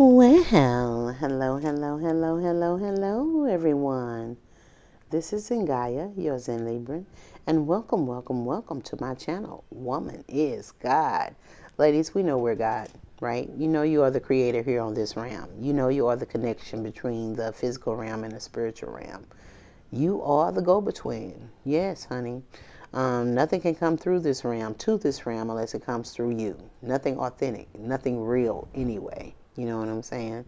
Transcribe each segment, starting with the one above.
Well, hello, everyone. This is Zingaya, your Zen Libran, and welcome to my channel, Woman is God. Ladies, we know we're God, right? You know you are the creator here on this realm. You know you are the connection between the physical realm and the spiritual realm. You are the go-between. Yes, honey. Nothing can come through this realm, to this realm, unless it comes through you. Nothing authentic, nothing real anyway. You know what I'm saying?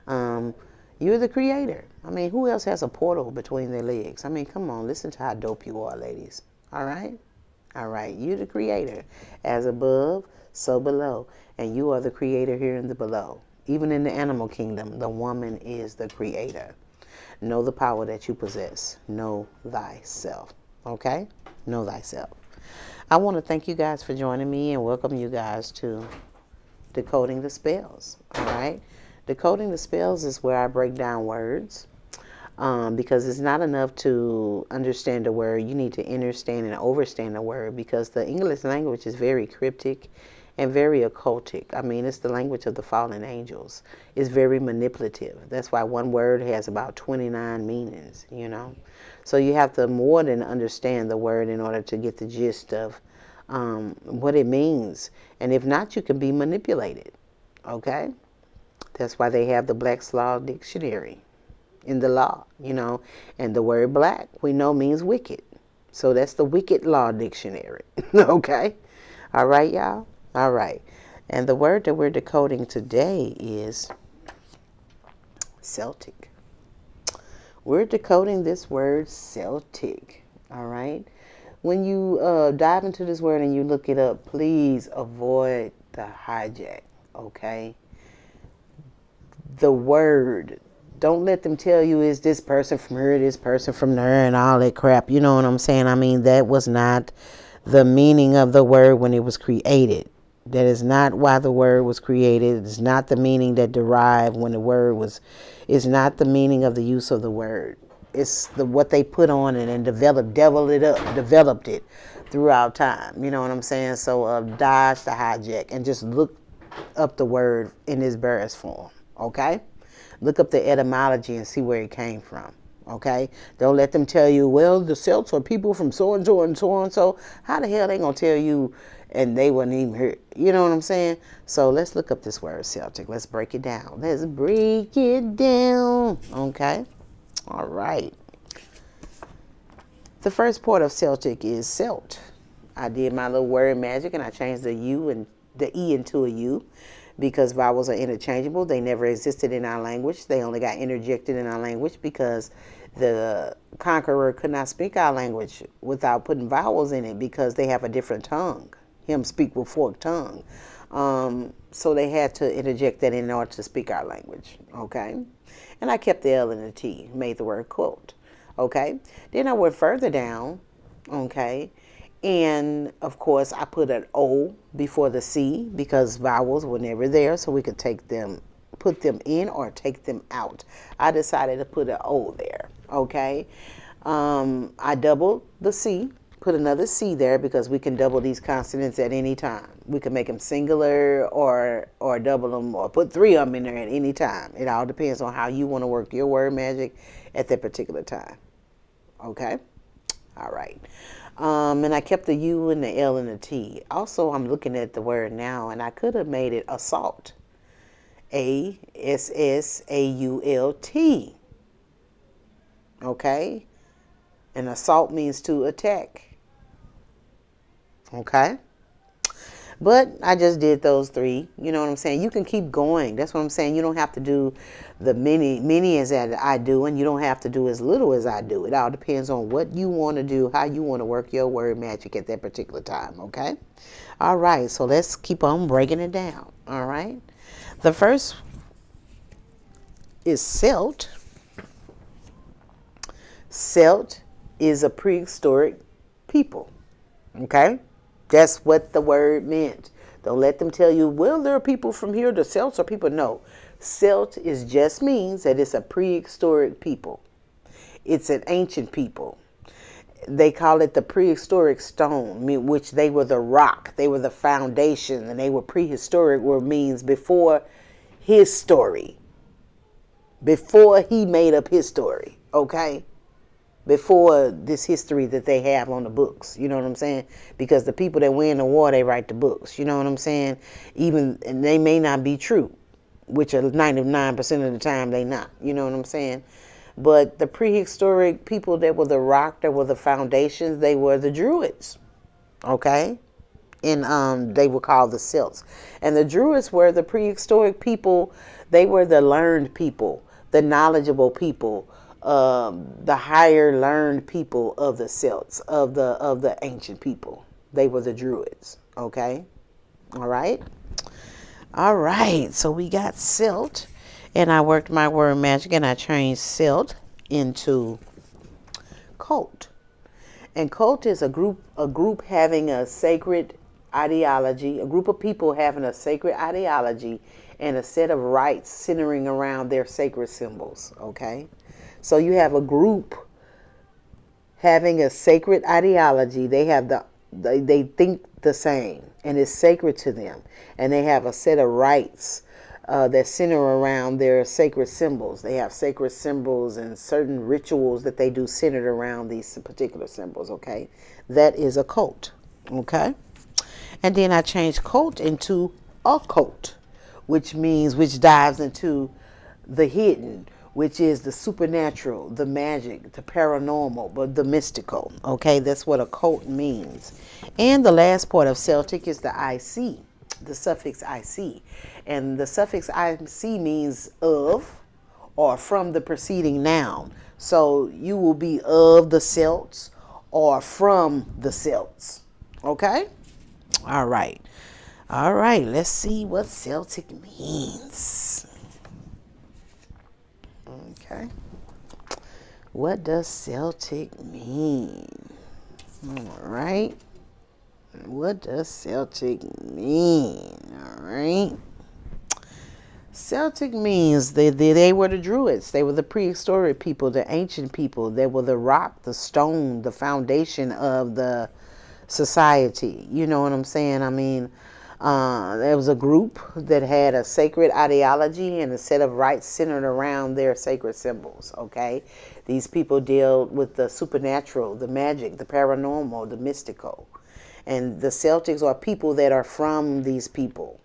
Um, you're the creator. I mean, who else has a portal between their legs? I mean, come on, listen to how dope you are, ladies. All right? All right, you're the creator. As above, so below. And you are the creator here in the below. Even in the animal kingdom, the woman is the creator. Know the power that you possess. Know thyself. Okay? Know thyself. I want to thank you guys for joining me and welcome you guys to Decoding the Spells. All right? Decoding the Spells is where I break down words because it's not enough to understand a word. You need to understand and overstand a word because the English language is very cryptic and very occultic. I mean, it's the language of the fallen angels. It's very manipulative. That's why one word has about 29 meanings, you know. So you have to more than understand the word in order to get the gist of what it means. And if not, you can be manipulated, okay? That's why they have the Black's Law Dictionary in the law, you know. And the word black, we know, means wicked. So that's the Wicked Law Dictionary, okay? All right, y'all? All right. And the word that we're decoding today is Celtic. We're decoding this word Celtic. All right. When you dive into this word and you look it up, please avoid the hijack. Okay. The word. Don't let them tell you is this person from here, this person from there, and all that crap. You know what I'm saying? I mean, that was not the meaning of the word when it was created. That is not why the word was created. It's not the meaning that derived when the word was. It's not the meaning of the use of the word. It's what they put on it and developed it throughout time. You know what I'm saying? So dodge the hijack and just look up the word in its barest form. Okay? Look up the etymology and see where it came from. Okay? Don't let them tell you, well, the Celts are people from so and so and so and so. How the hell they gonna tell you and they wasn't even here? You know what I'm saying? So let's look up this word Celtic. Let's break it down. Let's break it down. Okay? All right. The first part of Celtic is Celt. I did my little word magic and I changed the U and the E into a U because vowels are interchangeable. They never existed in our language. They only got interjected in our language because the conqueror could not speak our language without putting vowels in it because they have a different tongue. Him speak with forked tongue. So they had to interject that in order to speak our language. Okay? And I kept the L and the T, made the word quote. Okay? Then I went further down. Okay? And of course, I put an O before the C because vowels were never there, so we could put them in or take them out. I decided to put an O there. Okay. I doubled the C, put another C there because we can double these consonants at any time. We can make them singular or double them or put three of them in there at any time. It all depends on how you want to work your word magic at that particular time. Okay. All right. And I kept the U and the L and the T. Also, I'm looking at the word now, and I could have made it assault. ASSAULT. Okay? And assault means to attack. Okay? But I just did those three. You know what I'm saying? You can keep going. That's what I'm saying. You don't have to do the many as that I do, and you don't have to do as little as I do. It all depends on what you want to do, how you want to work your word magic at that particular time, okay? All right, so let's keep on breaking it down, all right? The first is Celt. Celt is a prehistoric people, okay? That's what the word meant. Don't let them tell you, well, there are people from here. The Celts are people. No. Celt just means that it's a prehistoric people. It's an ancient people. They call it the prehistoric stone, which they were the rock. They were the foundation, and they were prehistoric, where means before his story before he made up his story, okay? Before this history that they have on the books, you know what I'm saying? Because the people that win the war, they write the books, you know what I'm saying? Even, and they may not be true, which are 99% of the time they not, you know what I'm saying? But the prehistoric people that were the rock, that were the foundations, they were the Druids, okay? And they were called the Celts. And the Druids were the prehistoric people. They were the learned people, the knowledgeable people, the higher learned people of the Celts, of the ancient people. They were the Druids. Okay, all right, all right. So we got Celt, and I worked my word magic, and I changed Celt into cult. And cult is a group having a sacred ideology, a group of people having a sacred ideology and a set of rites centering around their sacred symbols, okay? So you have a group having a sacred ideology. They think the same and it's sacred to them. And they have a set of rites that center around their sacred symbols. They have sacred symbols and certain rituals that they do centered around these particular symbols, okay? That is a cult, okay? And then I changed cult into occult, which dives into the hidden, which is the supernatural, the magic, the paranormal, but the mystical, okay? That's what occult means. And the last part of Celtic is the IC, the suffix IC. And the suffix IC means of or from the preceding noun. So you will be of the Celts or from the Celts. Okay? All right. All right. Let's see what Celtic means. Okay. What does Celtic mean? All right. What does Celtic mean? All right. Celtic means they were the Druids. They were the prehistoric people, the ancient people. They were the rock, the stone, the foundation of the society. You know what I'm saying? I mean, there was a group that had a sacred ideology and a set of rites centered around their sacred symbols, okay? These people dealt with the supernatural, the magic, the paranormal, the mystical. And the Celtics are people that are from these people,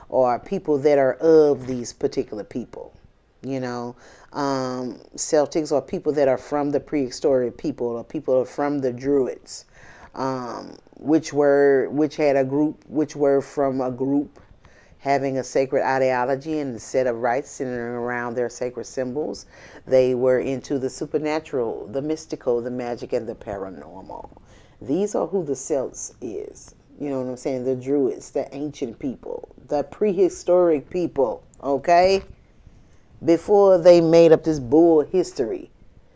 or people that are of these particular people. You know, Celtics are people that are from the prehistoric people, or people are from the Druids, which were from a group having a sacred ideology and a set of rites centering around their sacred symbols. They were into the supernatural, the mystical, the magic, and the paranormal. These are who the Celts is. You know what I'm saying? The Druids, the ancient people, the prehistoric people, okay? Before they made up this bull history.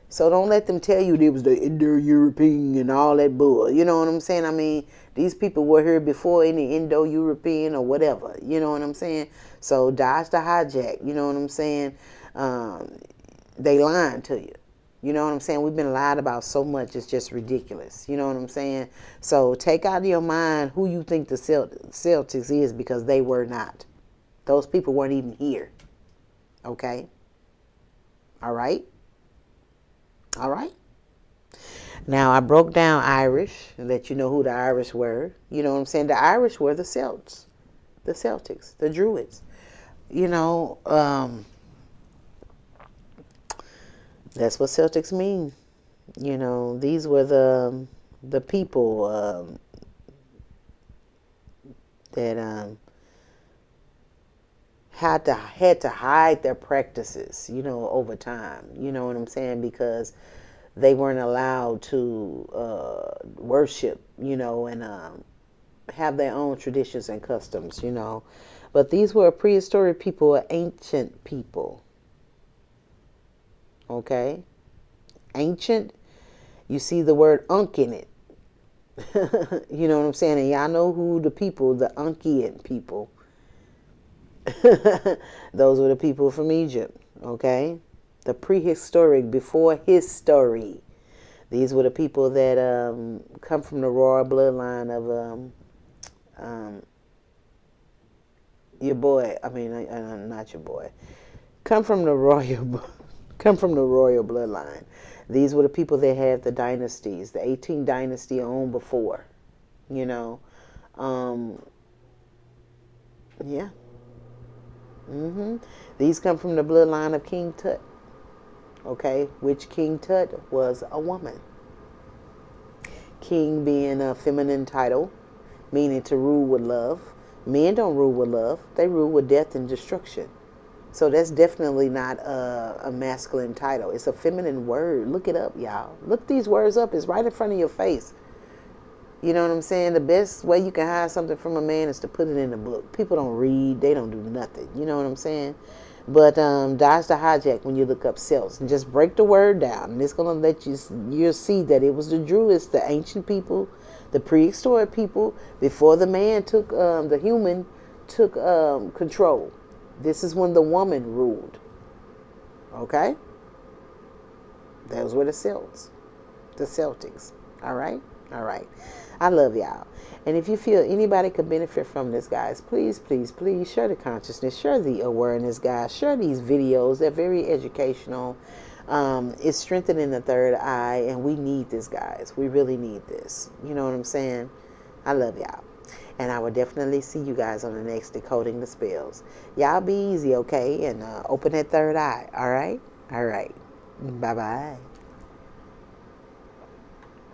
So don't let them tell you there was the Indo-European and all that bull. You know what I'm saying? I mean, these people were here before any Indo-European or whatever. You know what I'm saying? So dodge the hijack. You know what I'm saying? They lying to you. You know what I'm saying? We've been lied about so much, it's just ridiculous. You know what I'm saying? So take out of your mind who you think the Celtics is, because they were not. Those people weren't even here. Okay? All right? All right? Now, I broke down Irish and let you know who the Irish were. You know what I'm saying? The Irish were the Celts, the Celtics, the Druids. You know, that's what Celtics mean. You know, these were the people that had to hide their practices, you know, over time. You know what I'm saying? Because they weren't allowed to worship, you know, and have their own traditions and customs, you know. But these were prehistoric people, ancient people. Okay? Ancient, you see the word unk in it. You know what I'm saying? And y'all know who the people, the Unkian people. Those were the people from Egypt, okay? The prehistoric, before history. These were the people that come from the royal bloodline of, your boy, I mean, not your boy, come from the royal, come from the royal bloodline. These were the people that had the dynasties, the 18th dynasty on before, you know. Um, yeah. These come from the bloodline of King Tut, okay, which King Tut was a woman. King being a feminine title, meaning to rule with love. Men don't rule with love, they rule with death and destruction. So that's definitely not a masculine title. It's a feminine word. Look it up, y'all. Look these words up. It's right in front of your face. You know what I'm saying? The best way you can hide something from a man is to put it in a book. People don't read. They don't do nothing. You know what I'm saying? But dodge the hijack when you look up cells. And just break the word down. And it's going to let you'll see that it was the Druids, the ancient people, the prehistoric people, before the man took, the human took control. This is when the woman ruled. Okay? Those were the Celts. The Celtics. All right? All right. I love y'all. And if you feel anybody could benefit from this, guys, please, please, please share the consciousness, share the awareness, guys. Share these videos. They're very educational. It's strengthening the third eye, and we need this, guys. We really need this. You know what I'm saying? I love y'all. And I will definitely see you guys on the next Decoding the Spells. Y'all be easy, okay? And open that third eye, all right? All right. Bye-bye.